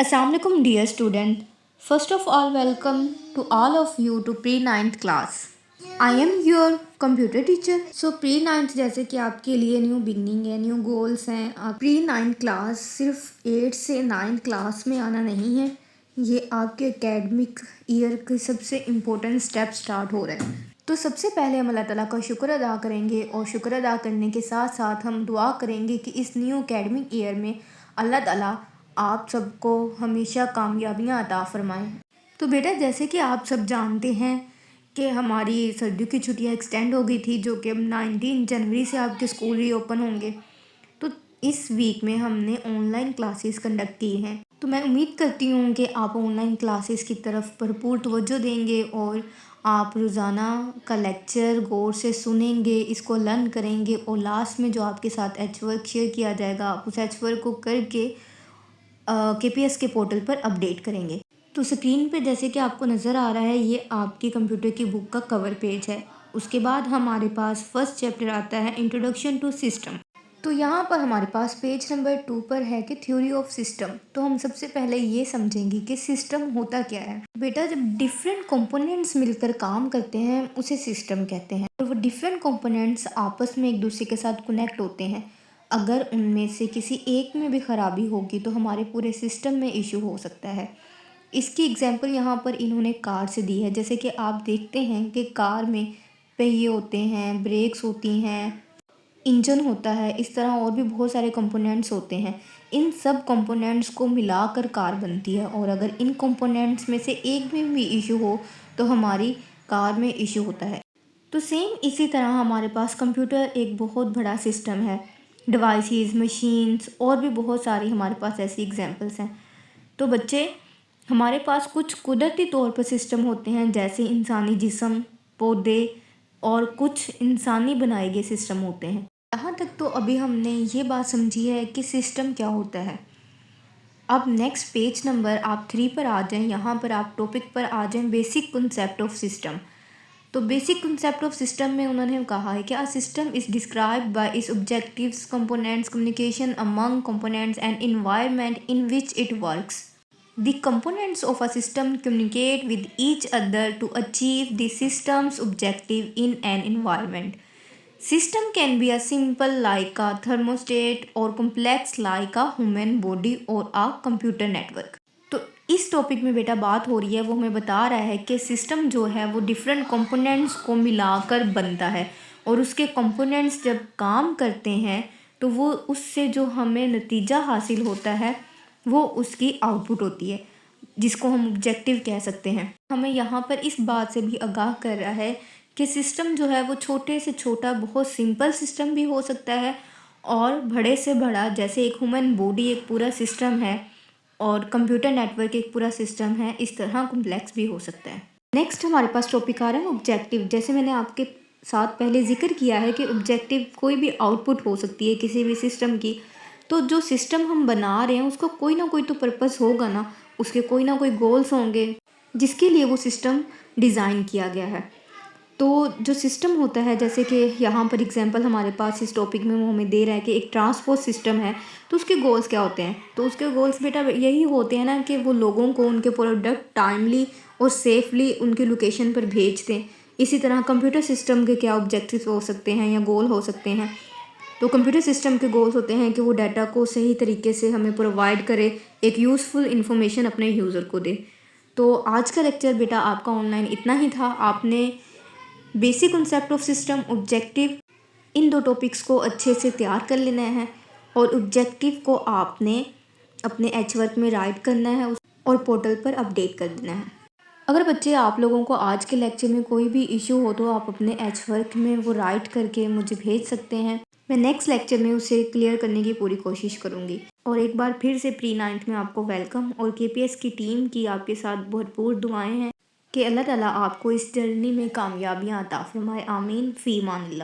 Assalamualaikum dear student. First of all, welcome to all of you to pre-9th class. I am your computer teacher. So pre-9th जैसे कि आपके लिए new beginning है, new goals हैं। आप pre-9th class सिर्फ 8 से 9 क्लास में आना नहीं है, ये आपके एकेडमिक ईयर के सबसे इम्पोर्टेंट स्टेप स्टार्ट हो रहे हैं। तो सबसे पहले हम अल्लाह ताला का शुक्र अदा करेंगे और शुक्र अदा करने के साथ साथ हम दुआ करेंगे कि इस न्यू एकेडमिक ईयर में अल्लाह ताला आप सबको हमेशा कामयाबियाँ अता फ़रमाएँ। तो बेटा जैसे कि आप सब जानते हैं कि हमारी सर्दियों की छुट्टियां एक्सटेंड हो गई थी, जो कि अब 19 जनवरी से आपके स्कूल रीओपन होंगे। तो इस वीक में हमने ऑनलाइन क्लासेस कंडक्ट की हैं। तो मैं उम्मीद करती हूँ कि आप ऑनलाइन क्लासेस की तरफ भरपूर तवज्जो देंगे और आप रोज़ाना का लेक्चर गौर से सुनेंगे, इसको लर्न करेंगे और लास्ट में जो आपके साथ एच वर्क शेयर किया जाएगा, आप उस एच वर्क को करके KPS के पोर्टल पर अपडेट करेंगे। तो स्क्रीन पे जैसे कि आपको नज़र आ रहा है, ये आपकी कंप्यूटर की बुक का कवर पेज है। उसके बाद हमारे पास फर्स्ट चैप्टर आता है इंट्रोडक्शन टू सिस्टम। तो यहाँ पर हमारे पास पेज नंबर 2 पर है कि थ्योरी ऑफ सिस्टम। तो हम सबसे पहले ये समझेंगे कि सिस्टम होता क्या है। बेटा जब डिफरेंट कंपोनेंट्स मिलकर काम करते हैं उसे सिस्टम कहते हैं, और वो डिफरेंट कंपोनेंट्स आपस में एक दूसरे के साथ कनेक्ट होते हैं। अगर उनमें से किसी एक में भी ख़राबी होगी तो हमारे पूरे सिस्टम में इशू हो सकता है। इसकी एग्जांपल यहाँ पर इन्होंने कार से दी है। जैसे कि आप देखते हैं कि कार में पहिए होते हैं, ब्रेक्स होती हैं, इंजन होता है, इस तरह और भी बहुत सारे कंपोनेंट्स होते हैं। इन सब कंपोनेंट्स को मिलाकर कार बनती है, और अगर इन कंपोनेंट्स में से एक में भी इशू हो तो हमारी कार में इशू होता है। तो सेम इसी तरह हमारे पास कंप्यूटर एक बहुत बड़ा सिस्टम है। डिवाइसेस, मशीन्स और भी बहुत सारी हमारे पास ऐसी एग्जांपल्स हैं। तो बच्चे हमारे पास कुछ कुदरती तौर पर सिस्टम होते हैं, जैसे इंसानी जिस्म, पौधे और कुछ इंसानी बनाए गए सिस्टम होते हैं। यहाँ तक तो अभी हमने ये बात समझी है कि सिस्टम क्या होता है। अब नेक्स्ट पेज नंबर आप 3 पर आ जाएं। यहाँ पर आप टॉपिक पर आ जाएं, बेसिक कंसेप्ट ऑफ सिस्टम। तो बेसिक कंसेप्ट ऑफ सिस्टम में उन्होंने कहा है कि a system is described bye it's objectives, components, communication among components and environment in which it works. The components of a system communicate with each other to achieve the system's objective in an environment. System can be a simple like a thermostat or complex like a human body or a computer network. तो इस topic में बेटा बात हो रही है, वो हमें बता रहा है कि सिस्टम जो है वो डिफरेंट कंपोनेंट्स को मिलाकर बनता है, और उसके कंपोनेंट्स जब काम करते हैं तो वो उससे जो हमें नतीजा हासिल होता है वो उसकी आउटपुट होती है, जिसको हम ऑब्जेक्टिव कह सकते हैं। हमें यहाँ पर इस बात से भी आगाह कर रहा है कि सिस्टम जो है वो छोटे से छोटा बहुत सिंपल सिस्टम भी हो सकता है, और बड़े से बड़ा जैसे एक ह्यूमन बॉडी एक पूरा सिस्टम है और कंप्यूटर नेटवर्क एक पूरा सिस्टम है, इस तरह कॉम्प्लेक्स भी हो सकता है। नेक्स्ट हमारे पास टॉपिक आ रहा है ऑब्जेक्टिव। जैसे मैंने आपके साथ पहले जिक्र किया है कि ऑब्जेक्टिव कोई भी आउटपुट हो सकती है किसी भी सिस्टम की। तो जो सिस्टम हम बना रहे हैं उसका कोई ना कोई तो पर्पस होगा ना, उसके कोई ना कोई गोल्स होंगे जिसके लिए वो सिस्टम डिज़ाइन किया गया है। तो जो सिस्टम होता है, जैसे कि यहाँ पर एग्जांपल हमारे पास इस टॉपिक में वो हमें दे रहा है कि एक ट्रांसपोर्ट सिस्टम है, तो उसके गोल्स क्या होते हैं। तो उसके गोल्स बेटा यही होते हैं ना कि वो लोगों को उनके प्रोडक्ट टाइमली और सेफली उनकी लोकेशन पर भेज दें। इसी तरह कंप्यूटर सिस्टम के क्या ऑब्जेक्टिव्स हो सकते हैं या गोल हो सकते हैं। तो कंप्यूटर सिस्टम के गोल्स होते हैं कि वो डाटा को सही तरीके से हमें प्रोवाइड करे, एक यूज़फुल इन्फॉर्मेशन अपने यूज़र को दे। तो आज का लेक्चर बेटा आपका ऑनलाइन इतना ही था। आपने basic concept of system, objective, in 2 topics को अच्छे से तैयार कर लेना है, और ऑब्जेक्टिव को आपने अपने एच वर्क में राइट करना है और पोर्टल पर अपडेट कर देना है। अगर बच्चे आप लोगों को आज के लेक्चर में कोई भी इशू हो तो आप अपने एच वर्क में वो राइट करके मुझे भेज सकते हैं। मैं नेक्स्ट लेक्चर में उसे क्लियर करने की पूरी कोशिश करूँगी। और एक बार फिर से प्री-9th में आपको वेलकम, और KPS की टीम की आपके साथ भरपूर दुआएं हैं कि अल्लाह ताला आपको इस जर्नी में कामयाबियाँ अता फरमाए। आमीन फ़ी अमानिल्लाह।